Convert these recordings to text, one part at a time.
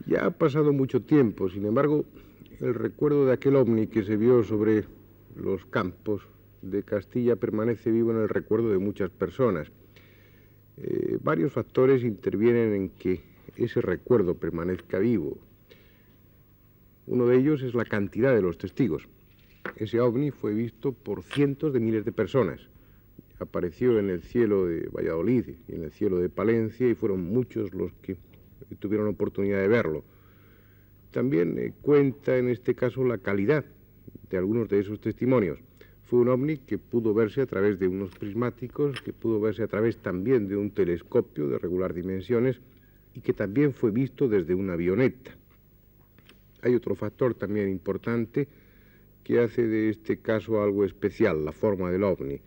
Ya ha pasado mucho tiempo, sin embargo, el recuerdo de aquel ovni que se vio sobre los campos de Castilla permanece vivo en el recuerdo de muchas personas. Varios factores intervienen en que ese recuerdo permanezca vivo. Uno de ellos es la cantidad de los testigos. Ese ovni fue visto por cientos de miles de personas. Apareció en el cielo de Valladolid y en el cielo de Palencia y fueron muchos los que tuvieron oportunidad de verlo. También cuenta en este caso la calidad de algunos de esos testimonios. Fue un ovni que pudo verse a través de unos prismáticos, que pudo verse a través también de un telescopio de regular dimensiones y que también fue visto desde una avioneta. Hay otro factor también importante que hace de este caso algo especial, la forma del ovni.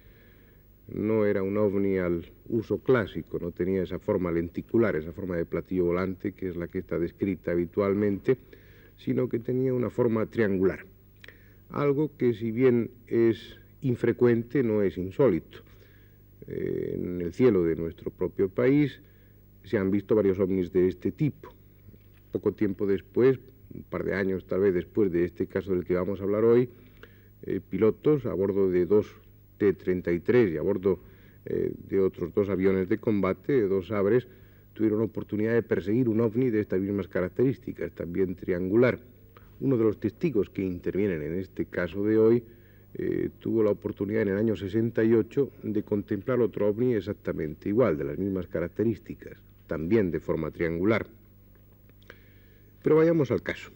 No era un ovni al uso clásico, no tenía esa forma lenticular, esa forma de platillo volante que es la que está descrita habitualmente, sino que tenía una forma triangular. Algo que si bien es infrecuente, no es insólito. En el cielo de nuestro propio país se han visto varios ovnis de este tipo. Poco tiempo después, un par de años tal vez después de este caso del que vamos a hablar hoy, pilotos a bordo de dos T-33 y a bordo de otros dos aviones de combate, dos Sabres, tuvieron oportunidad de perseguir un ovni de estas mismas características, también triangular. Uno de los testigos que intervienen en este caso de hoy tuvo la oportunidad en el año 68 de contemplar otro ovni exactamente igual, de las mismas características, también de forma triangular. Pero vayamos al caso.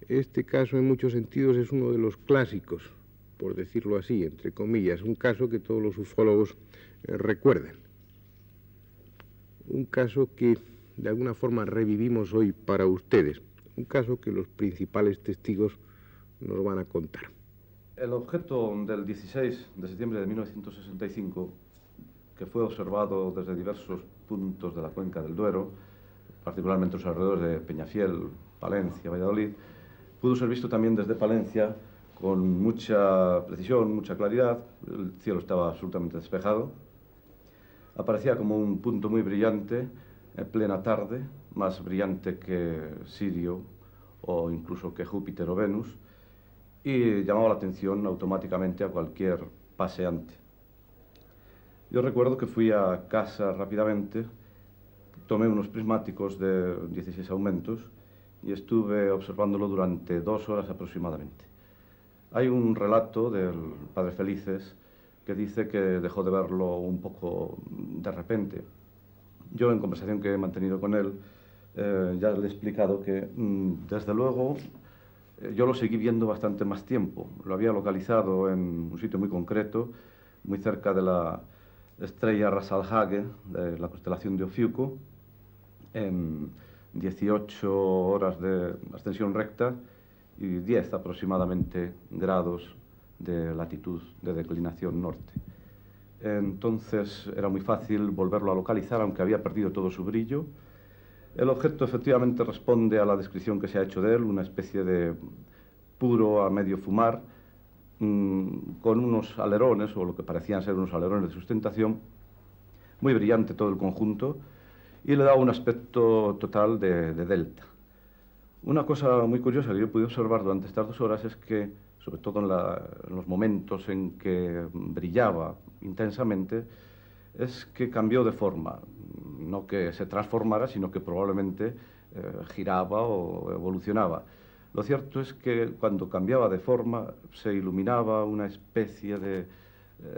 Este caso en muchos sentidos es uno de los clásicos, por decirlo así, entre comillas, un caso que todos los ufólogos recuerdan. Un caso que de alguna forma revivimos hoy para ustedes, un caso que los principales testigos nos van a contar. El objeto del 16 de septiembre de 1965, que fue observado desde diversos puntos de la cuenca del Duero, particularmente los alrededores de Peñafiel, Palencia, Valladolid, pudo ser visto también desde Palencia con mucha precisión, mucha claridad. El cielo estaba absolutamente despejado. Aparecía como un punto muy brillante en plena tarde, más brillante que Sirio o incluso que Júpiter o Venus, y llamaba la atención automáticamente a cualquier paseante. Yo recuerdo que fui a casa rápidamente, tomé unos prismáticos de 16 aumentos y estuve observándolo durante 2 horas aproximadamente. Hay un relato del padre Felices que dice que dejó de verlo un poco de repente. Yo, en conversación que he mantenido con él, ya le he explicado que, desde luego, yo lo seguí viendo bastante más tiempo. Lo había localizado en un sitio muy concreto, muy cerca de la estrella Ras Al Hage, de la constelación de Ofiuco, en 18 horas de ascensión recta y 10 aproximadamente grados de latitud de declinación norte. Entonces era muy fácil volverlo a localizar, aunque había perdido todo su brillo. El objeto efectivamente responde a la descripción que se ha hecho de él, una especie de puro a medio fumar, con unos alerones, o lo que parecían ser unos alerones de sustentación, muy brillante todo el conjunto, y le da un aspecto total de delta. Una cosa muy curiosa que yo pude observar durante estas 2 horas es que, sobre todo en los momentos en que brillaba intensamente, es que cambió de forma. No que se transformara, sino que probablemente giraba o evolucionaba. Lo cierto es que cuando cambiaba de forma se iluminaba una especie de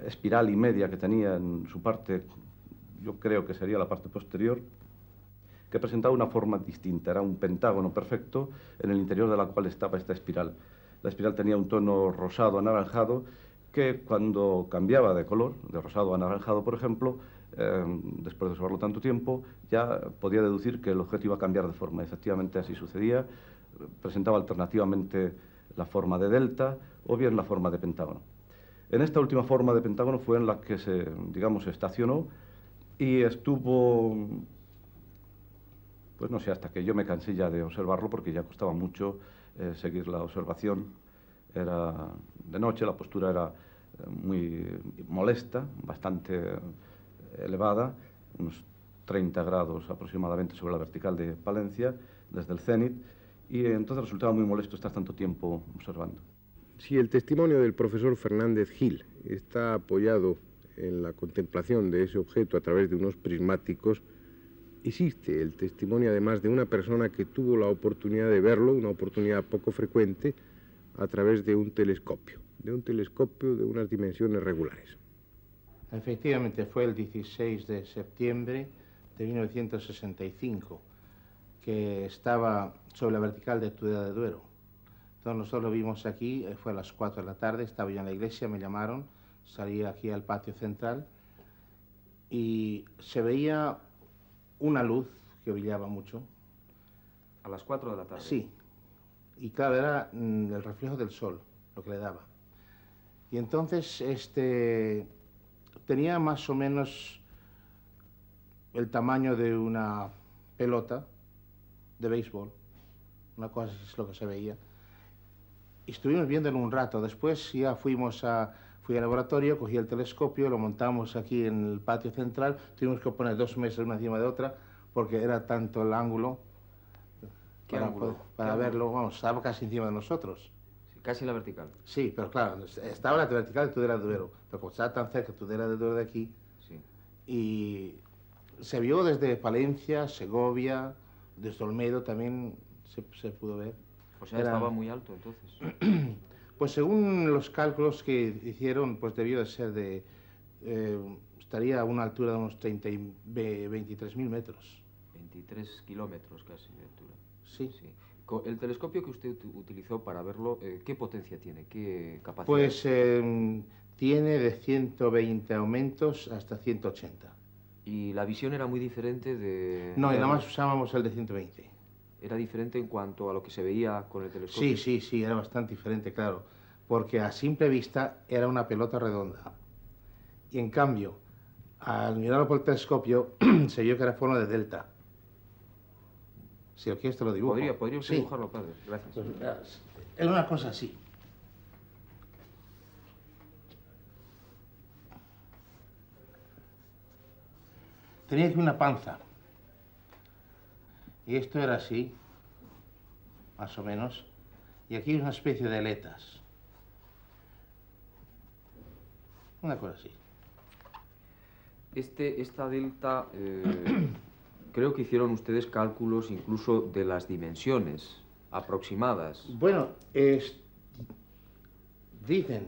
espiral y media que tenía en su parte, yo creo que sería la parte posterior, que presentaba una forma distinta. Era un pentágono perfecto en el interior de la cual estaba esta espiral. La espiral tenía un tono rosado anaranjado que, cuando cambiaba de color, de rosado a anaranjado por ejemplo, después de observarlo tanto tiempo, ya podía deducir que el objeto iba a cambiar de forma. Efectivamente así sucedía. Presentaba alternativamente la forma de delta o bien la forma de pentágono. En esta última forma de pentágono fue en la que se, digamos, estacionó y estuvo, pues no sé, hasta que yo me cansé ya de observarlo, porque ya costaba mucho seguir la observación. Era de noche, la postura era muy molesta, bastante elevada, unos 30 grados aproximadamente sobre la vertical de Palencia, desde el cénit, y entonces resultaba muy molesto estar tanto tiempo observando. Si el testimonio del profesor Fernández Gil está apoyado en la contemplación de ese objeto a través de unos prismáticos, existe el testimonio además de una persona que tuvo la oportunidad de verlo, una oportunidad poco frecuente, a través de un telescopio de unas dimensiones regulares. Efectivamente, fue el 16 de septiembre de 1965, que estaba sobre la vertical de Tudela de Duero. Entonces nosotros lo vimos aquí, fue a las 4 de la tarde, estaba yo en la iglesia, me llamaron, salí aquí al patio central y se veía una luz que brillaba mucho. ¿A las 4 de la tarde? Sí, y claro, era el reflejo del sol lo que le daba. Y entonces tenía más o menos el tamaño de una pelota de béisbol, una cosa así es lo que se veía. Y estuvimos viéndolo un rato, después ya fui al laboratorio, cogí el telescopio, lo montamos aquí en el patio central, tuvimos que poner 2 mesas una encima de otra, porque era tanto el ángulo para verlo, vamos, estaba casi encima de nosotros. Sí, casi la vertical. Sí, pero claro, estaba la vertical de Tudela de Duero, pero como estaba tan cerca de Tudela de Duero de aquí, sí. Y se vio desde Palencia, Segovia, desde Olmedo también se pudo ver. O sea, estaba muy alto entonces. Pues según los cálculos que hicieron, pues debió de ser estaría a una altura de unos 23.000 metros. 23 kilómetros casi de altura. Sí. Sí. El telescopio que usted utilizó para verlo, ¿qué potencia tiene? ¿Qué capacidad? Pues tiene de 120 aumentos hasta 180. ¿Y la visión era muy diferente de...? No, y nada más usábamos el de 120. ¿Era diferente en cuanto a lo que se veía con el telescopio? Sí, era bastante diferente, claro, porque a simple vista era una pelota redonda. Y en cambio, al mirarlo por el telescopio, se vio que era forma de delta. Si lo quieres te lo dibujo. ¿Podría usted dibujarlo, padre? Gracias. Pues, era una cosa así. Tenía aquí una panza. Y esto era así, más o menos. Y aquí una especie de aletas. Una cosa así. Esta delta, creo que hicieron ustedes cálculos incluso de las dimensiones aproximadas. Bueno, dicen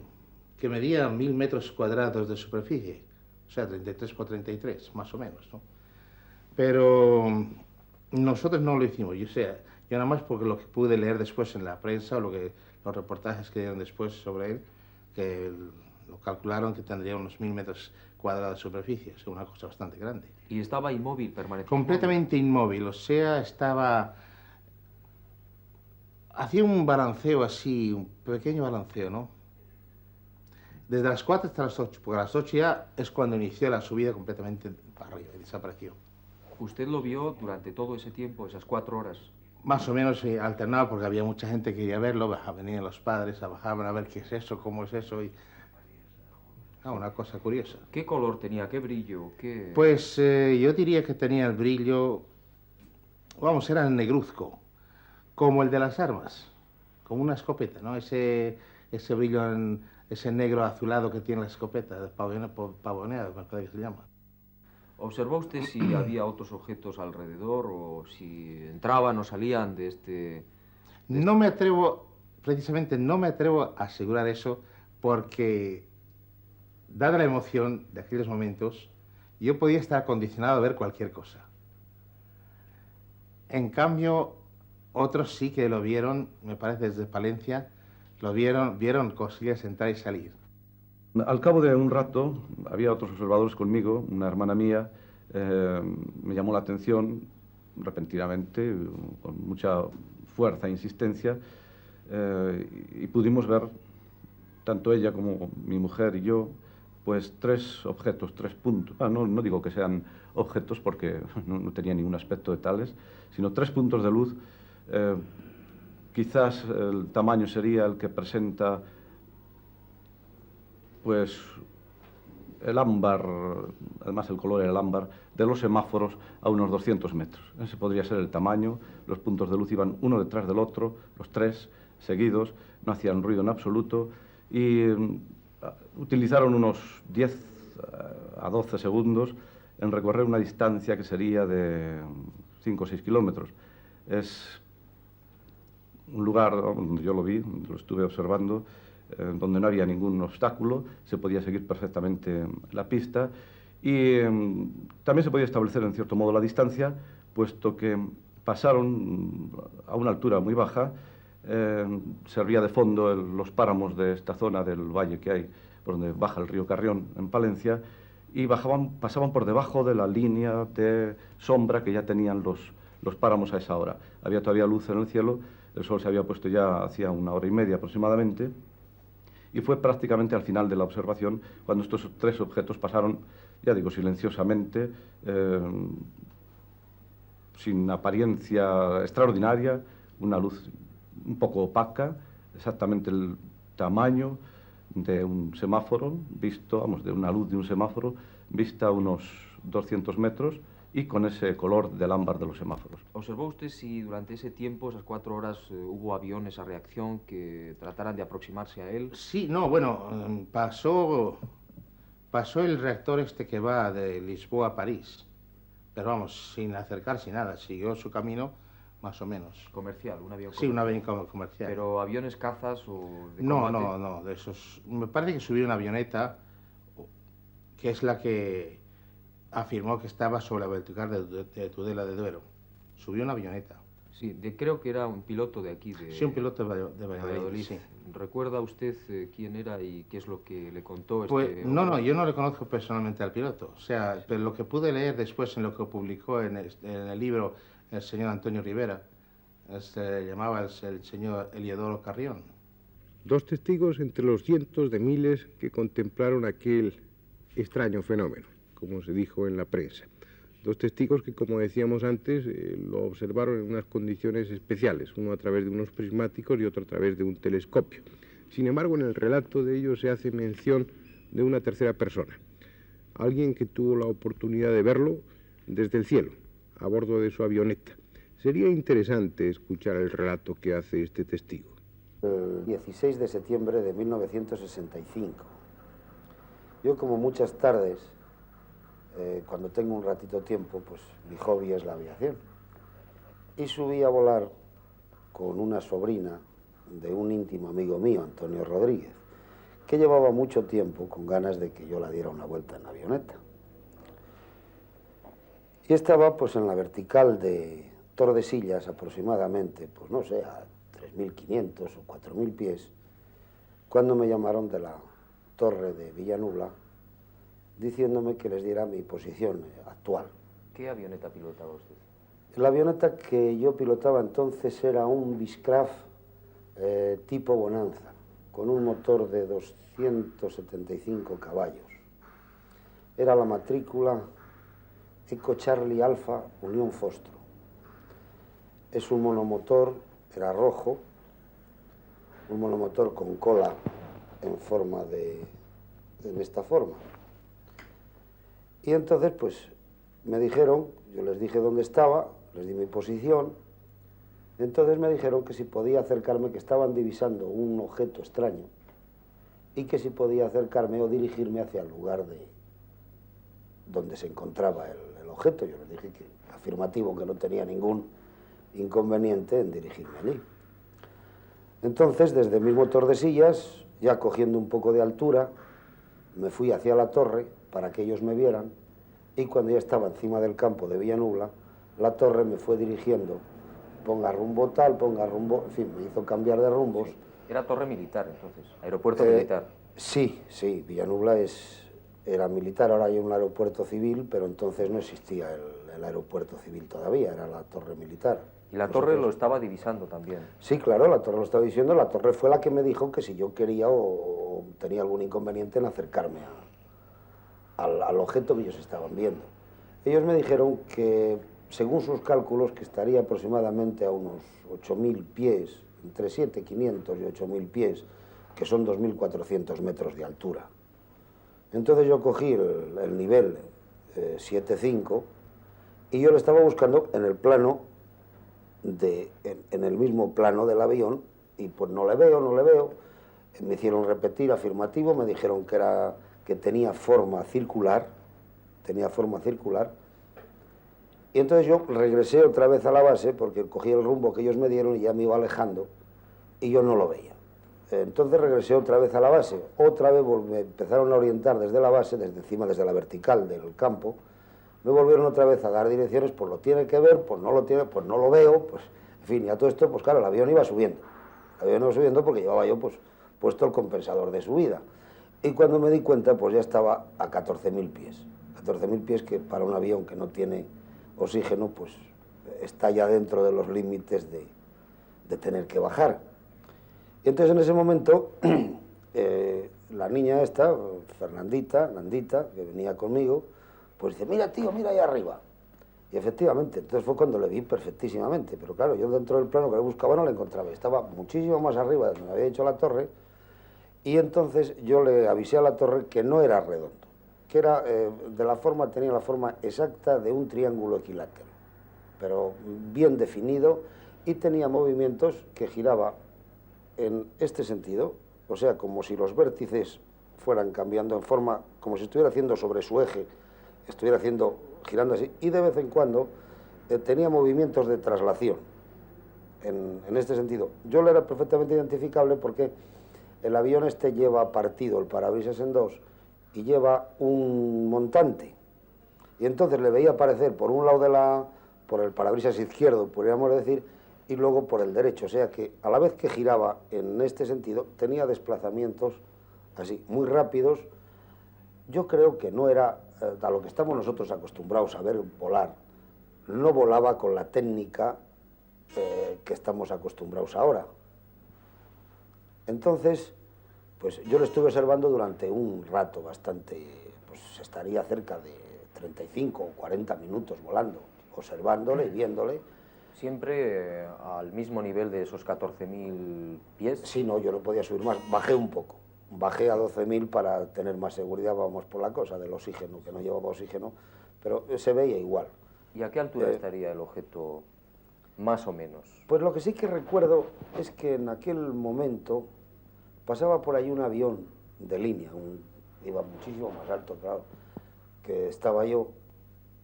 que medía 1000 metros cuadrados de superficie, o sea, 33 por 33, más o menos, ¿no? Pero nosotros no lo hicimos, yo nada más porque lo que pude leer después en la prensa o los reportajes que dieron después sobre él, que lo calcularon que tendría unos 1000 metros cuadrados de superficie, o sea, una cosa bastante grande. ¿Y estaba inmóvil, permanecía Completamente inmóvil, o sea, hacía un balanceo así, un pequeño balanceo, ¿no? Desde las 4 hasta las 8, porque a las 8 ya es cuando inició la subida completamente para arriba y desapareció. ¿Usted lo vio durante todo ese tiempo, esas 4 horas? Más o menos alternado, porque había mucha gente que quería verlo, venían los padres, bajaban a ver qué es eso, cómo es eso, y... una cosa curiosa. ¿Qué color tenía? ¿Qué brillo? ¿Qué...? Pues yo diría que tenía el brillo, vamos, era negruzco, como el de las armas, como una escopeta, ¿no? Ese brillo, ese negro azulado que tiene la escopeta, pavoneada, me parece que se llama. ¿Observó usted si había otros objetos alrededor o si entraban o salían de este...? No me atrevo, precisamente no me atrevo a asegurar eso porque, dada la emoción de aquellos momentos, yo podía estar condicionado a ver cualquier cosa. En cambio, otros sí que lo vieron, me parece desde Palencia, vieron cosillas entrar y salir. Al cabo de un rato, había otros observadores conmigo, una hermana mía, me llamó la atención repentinamente, con mucha fuerza e insistencia, y pudimos ver, tanto ella como mi mujer y yo, pues 3 objetos, 3 puntos. No digo que sean objetos porque no tenía ningún aspecto de tales, sino 3 puntos de luz. Quizás el tamaño sería el que presenta, pues, el ámbar, además el color era el ámbar, de los semáforos a unos 200 metros. Ese podría ser el tamaño, los puntos de luz iban uno detrás del otro, los tres seguidos, no hacían ruido en absoluto y utilizaron unos 10 a 12 segundos en recorrer una distancia que sería de 5 o 6 kilómetros. Es un lugar donde yo lo vi, lo estuve observando, donde no había ningún obstáculo, se podía seguir perfectamente la pista y también se podía establecer en cierto modo la distancia, puesto que pasaron a una altura muy baja, servía de fondo los páramos de esta zona del valle que hay, por donde baja el río Carrión en Palencia, y pasaban por debajo de la línea de sombra que ya tenían los páramos a esa hora. Había todavía luz en el cielo, el sol se había puesto ya hacía 1 hora y media aproximadamente, y fue prácticamente al final de la observación cuando estos tres objetos pasaron, ya digo, silenciosamente, sin apariencia extraordinaria, una luz un poco opaca, exactamente el tamaño de un semáforo visto, vamos, de una luz de un semáforo vista a unos 200 metros y con ese color del ámbar de los semáforos. ¿Observó usted si durante ese tiempo, esas 4 horas, hubo aviones a reacción que trataran de aproximarse a él? Sí, no, bueno, pasó el reactor este que va de Lisboa a París, pero vamos, sin acercarse nada, siguió su camino más o menos. Comercial, un avión Sí, comercial. un avión comercial. ¿Pero aviones cazas o de No, combate? no, de esos. Me parece que subió una avioneta, que es la que afirmó que estaba sobre la vertical de Tudela de Duero. Subió una avioneta. Sí, creo que era un piloto de aquí, de Sí, un piloto de Valladolid, Valladolid. sí. ¿Recuerda usted quién era y qué es lo que le contó Pues, este no, hombre? yo no le conozco personalmente al piloto. O sea, pero lo que pude leer después en lo que publicó en el libro el señor Antonio Rivera, se llamaba el señor Eliodoro Carrión. 2 testigos entre los cientos de miles que contemplaron aquel extraño fenómeno, como se dijo en la prensa. 2 testigos que, como decíamos antes, lo observaron en unas condiciones especiales, uno a través de unos prismáticos y otro a través de un telescopio. Sin embargo, en el relato de ellos se hace mención de una tercera persona, alguien que tuvo la oportunidad de verlo desde el cielo, a bordo de su avioneta. Sería interesante escuchar el relato que hace este testigo. El 16 de septiembre de 1965. Yo, como muchas tardes, cuando tengo un ratito tiempo, pues mi hobby es la aviación. Y subí a volar con una sobrina de un íntimo amigo mío, Antonio Rodríguez, que llevaba mucho tiempo con ganas de que yo la diera una vuelta en la avioneta. Y estaba pues en la vertical de Tordesillas aproximadamente, pues no sé, a 3.500 o 4.000 pies, cuando me llamaron de la torre de Villanubla diciéndome que les diera mi posición actual. ¿Qué avioneta pilotaba usted? La avioneta que yo pilotaba entonces era un Beechcraft tipo Bonanza, con un motor de 275 caballos. Era la matrícula Eco Charlie Alfa Unión Fostro. Es un monomotor, era rojo, un monomotor con cola en esta forma. Y entonces, pues, me dijeron, yo les dije dónde estaba, les di mi posición, entonces me dijeron que si podía acercarme, que estaban divisando un objeto extraño, y que si podía acercarme o dirigirme hacia el lugar donde se encontraba el objeto. Yo les dije que afirmativo, que no tenía ningún inconveniente en dirigirme allí. Entonces, desde mi motor de sillas, ya cogiendo un poco de altura, me fui hacia la torre para que ellos me vieran, y cuando ya estaba encima del campo de Villanubla, la torre me fue dirigiendo, ponga rumbo tal, ponga rumbo, en fin, me hizo cambiar de rumbos. Sí. Era torre militar, entonces, aeropuerto militar. Sí, Villanubla era militar, ahora hay un aeropuerto civil, pero entonces no existía el aeropuerto civil todavía, era la torre militar. Y la torre lo estaba divisando también. Sí, claro, la torre lo estaba diciendo, la torre fue la que me dijo que si yo quería o tenía algún inconveniente en acercarme al objeto que ellos estaban viendo. Ellos me dijeron que, según sus cálculos, que estaría aproximadamente a unos 8.000 pies, entre 7.500 y 8.000 pies, que son 2.400 metros de altura. Entonces yo cogí el nivel 7.5 y yo lo estaba buscando en el plano, en el mismo plano del avión, y pues no le veo. Me hicieron repetir afirmativo, me dijeron que tenía forma circular, y entonces yo regresé otra vez a la base porque cogí el rumbo que ellos me dieron y ya me iba alejando y yo no lo veía. Entonces regresé otra vez a la base, otra vez me empezaron a orientar desde la base, desde encima, desde la vertical del campo, me volvieron otra vez a dar direcciones, pues lo tiene que ver, pues no lo tiene, pues no lo veo, pues en fin, y a todo esto, pues claro, el avión iba subiendo porque llevaba yo pues puesto el compensador de subida. Y cuando me di cuenta, pues ya estaba a 14.000 pies. 14.000 pies que para un avión que no tiene oxígeno, pues está ya dentro de los límites de tener que bajar. Y entonces en ese momento, la niña esta, Nandita, que venía conmigo, pues dice, mira tío, mira ahí arriba. Y efectivamente, entonces fue cuando le vi perfectísimamente, pero claro, yo dentro del plano que le buscaba no la encontraba, estaba muchísimo más arriba de donde me había hecho la torre, y entonces yo le avisé a la torre que no era redondo, que era, tenía la forma exacta de un triángulo equilátero, pero bien definido, y tenía movimientos que giraba en este sentido, o sea, como si los vértices fueran cambiando en forma, como si estuviera haciendo sobre su eje, girando así, y de vez en cuando tenía movimientos de traslación, en este sentido. Yo le era perfectamente identificable porque el avión este lleva partido el parabrisas en dos y lleva un montante, y entonces le veía aparecer por un lado por el parabrisas izquierdo, podríamos decir, y luego por el derecho, o sea que a la vez que giraba en este sentido, tenía desplazamientos así, muy rápidos. Yo creo que no era a lo que estamos nosotros acostumbrados a ver volar, no volaba con la técnica que estamos acostumbrados ahora. Entonces, pues yo lo estuve observando durante un rato bastante, pues estaría cerca de 35 o 40 minutos volando, observándole y viéndole. ¿Siempre al mismo nivel de esos 14.000 pies? Sí, no, yo no podía subir más, bajé un poco. Bajé a 12.000 para tener más seguridad, vamos por la cosa del oxígeno, que no llevaba oxígeno, pero se veía igual. ¿Y a qué altura estaría el objeto, más o menos? Pues lo que sí que recuerdo es que en aquel momento pasaba por ahí un avión de línea, iba muchísimo más alto, claro, que estaba yo,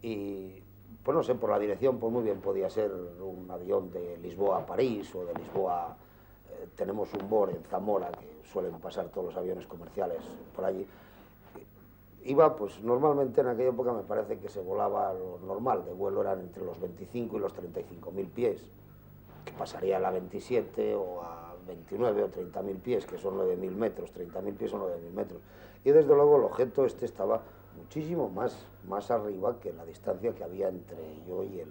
y pues no sé, por la dirección, pues muy bien podía ser un avión de Lisboa a París o de Lisboa. Tenemos un BOR en Zamora, que suelen pasar todos los aviones comerciales por allí. Iba, pues normalmente en aquella época me parece que se volaba lo normal, de vuelo eran entre los 25 y los 35.000 pies, que pasaría a la 27 o a 29 o 30.000 pies, que son 9.000 metros, 30.000 pies son 9.000 metros. Y desde luego el objeto este estaba muchísimo más arriba que la distancia que había entre yo y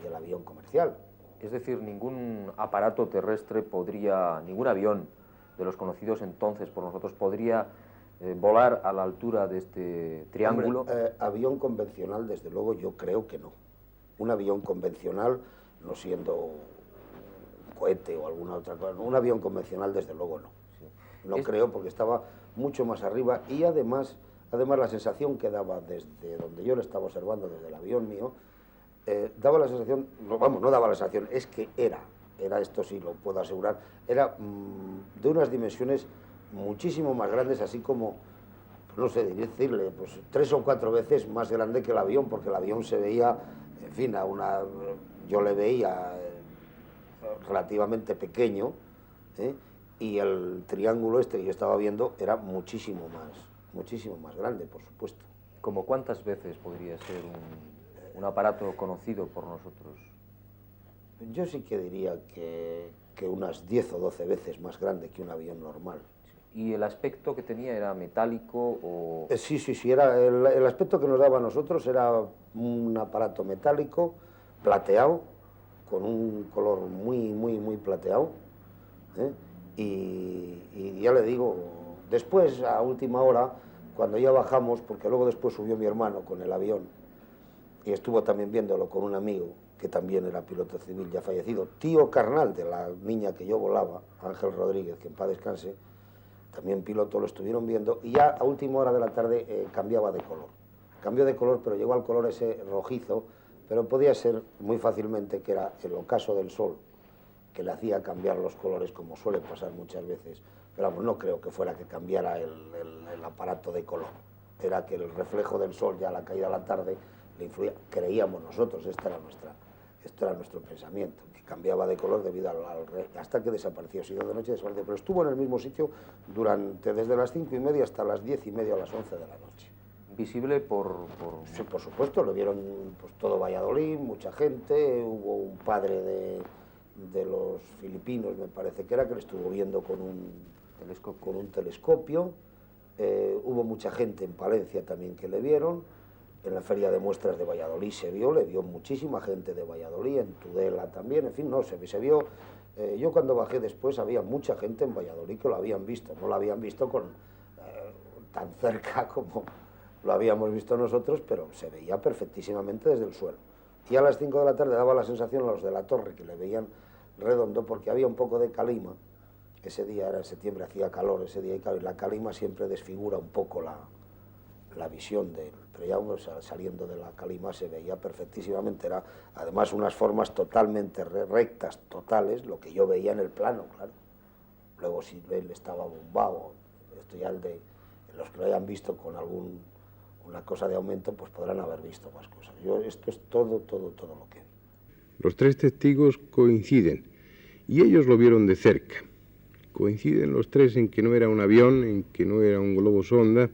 el avión comercial. Es decir, ningún aparato terrestre ningún avión de los conocidos entonces por nosotros podría volar a la altura de este triángulo. Hombre, avión convencional, desde luego, yo creo que no. Un avión convencional, no siendo un cohete o alguna otra cosa, un avión convencional, desde luego, no. Sí. No creo, porque estaba mucho más arriba, y además la sensación que daba desde donde yo lo estaba observando, desde el avión mío, daba la sensación, no daba la sensación, es que era esto sí lo puedo asegurar, era de unas dimensiones muchísimo más grandes, así como, no sé, decirle, pues 3 o 4 veces más grande que el avión, porque el avión se veía, en fin, yo le veía relativamente pequeño, y el triángulo este que yo estaba viendo era muchísimo más grande, por supuesto. ¿Cómo cuántas veces podría ser un aparato conocido por nosotros? Yo sí que diría que unas 10 o 12 veces más grande que un avión normal. ¿Y el aspecto que tenía era metálico o...? Sí, era el aspecto que nos daba a nosotros era un aparato metálico, plateado, con un color muy plateado, y ya le digo, después, a última hora, cuando ya bajamos, porque luego después subió mi hermano con el avión, y estuvo también viéndolo con un amigo, que también era piloto civil ya fallecido, tío carnal de la niña que yo volaba, Ángel Rodríguez, que en paz descanse, también piloto, lo estuvieron viendo, y ya a última hora de la tarde cambiaba de color. Cambió de color, pero llegó al color ese rojizo, pero podía ser muy fácilmente que era el ocaso del sol, que le hacía cambiar los colores, como suele pasar muchas veces. Pero vamos, no creo que fuera que cambiara el aparato de color. Era que el reflejo del sol ya a la caída de la tarde le influía. Creíamos nosotros, esto era nuestro pensamiento, que cambiaba de color debido hasta que desapareció. Siguió de noche, desapareció, pero estuvo en el mismo sitio desde las 5:30 hasta las 10:30 a las 11 de la noche. ¿Visible por...? Sí, por supuesto, lo vieron pues, todo Valladolid, mucha gente, hubo un padre de los filipinos, me parece que era, que lo estuvo viendo con un telescopio. Hubo mucha gente en Palencia también que le vieron. En la Feria de Muestras de Valladolid le vio muchísima gente de Valladolid, en Tudela también, en fin, no, se vio. Yo cuando bajé después había mucha gente en Valladolid que lo habían visto, no lo habían visto tan cerca como lo habíamos visto nosotros, pero se veía perfectísimamente desde el suelo. Y a las 5 de la tarde daba la sensación a los de la torre que le veían redondo, porque había un poco de calima. Ese día era en septiembre, hacía calor ese día, y la calima siempre desfigura un poco la visión de él. Pero ya saliendo de la calima se veía perfectísimamente. Era además unas formas totalmente rectas, totales, lo que yo veía en el plano, claro. Luego si él estaba bombado, esto ya los que lo hayan visto con una cosa de aumento, pues podrán haber visto más cosas. Esto es todo lo que vi. Los tres testigos coinciden, y ellos lo vieron de cerca. Coinciden los tres en que no era un avión, en que no era un globo sonda,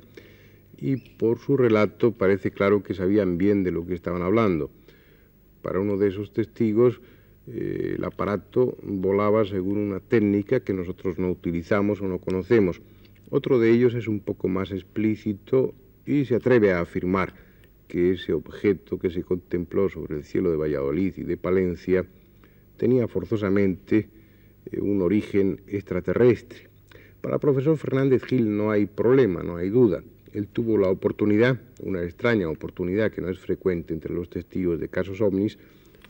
y por su relato parece claro que sabían bien de lo que estaban hablando. Para uno de esos testigos, el aparato volaba según una técnica que nosotros no utilizamos o no conocemos. Otro de ellos es un poco más explícito y se atreve a afirmar que ese objeto que se contempló sobre el cielo de Valladolid y de Palencia tenía forzosamente un origen extraterrestre. Para el profesor Fernández Gil no hay problema, no hay duda. Él tuvo la oportunidad, una extraña oportunidad que no es frecuente entre los testigos de casos ovnis,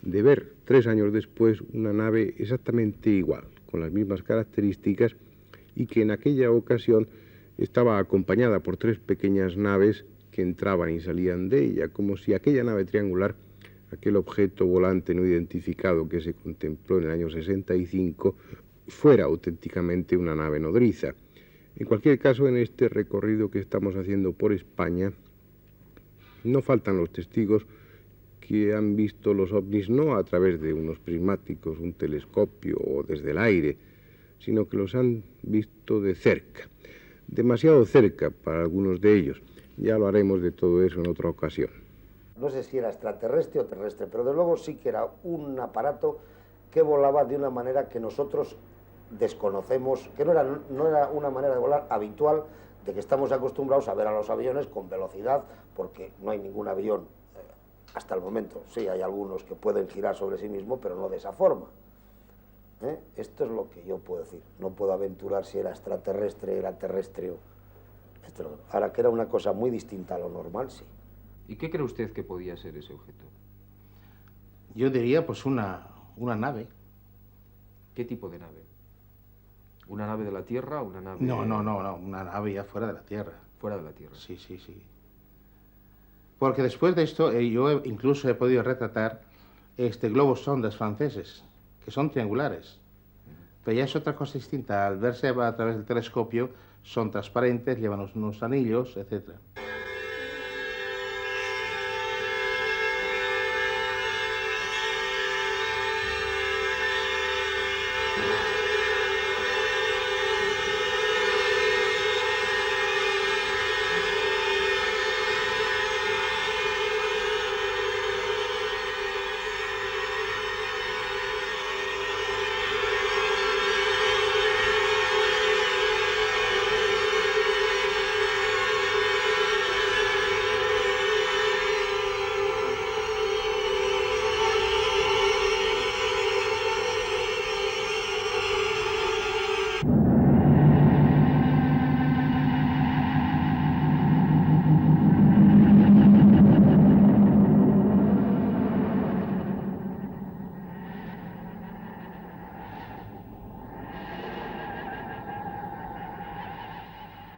de ver 3 años después una nave exactamente igual, con las mismas características, y que en aquella ocasión estaba acompañada por 3 pequeñas naves que entraban y salían de ella, como si aquella nave triangular, aquel objeto volante no identificado que se contempló en el año 65, fuera auténticamente una nave nodriza. En cualquier caso, en este recorrido que estamos haciendo por España, no faltan los testigos que han visto los ovnis no a través de unos prismáticos, un telescopio o desde el aire, sino que los han visto de cerca, demasiado cerca para algunos de ellos. Ya lo haremos de todo eso en otra ocasión. No sé si era extraterrestre o terrestre, pero de luego sí que era un aparato que volaba de una manera que nosotros desconocemos, que no era una manera de volar habitual, de que estamos acostumbrados a ver a los aviones con velocidad, porque no hay ningún avión, hasta el momento, sí hay algunos que pueden girar sobre sí mismo, pero no de esa forma. Esto es lo que yo puedo decir. No puedo aventurar si era extraterrestre, era terrestre o... Ahora, que era una cosa muy distinta a lo normal, sí. ¿Y qué cree usted que podía ser ese objeto? Yo diría, pues, una nave. ¿Qué tipo de nave? ¿Una nave de la Tierra o una nave...? No, una nave ya fuera de la Tierra. Fuera de la Tierra. Sí. Porque después de esto, yo incluso he podido retratar globos sondas franceses, que son triangulares. Pero ya es otra cosa distinta. Al verse a través del telescopio, son transparentes, llevan unos anillos, etc.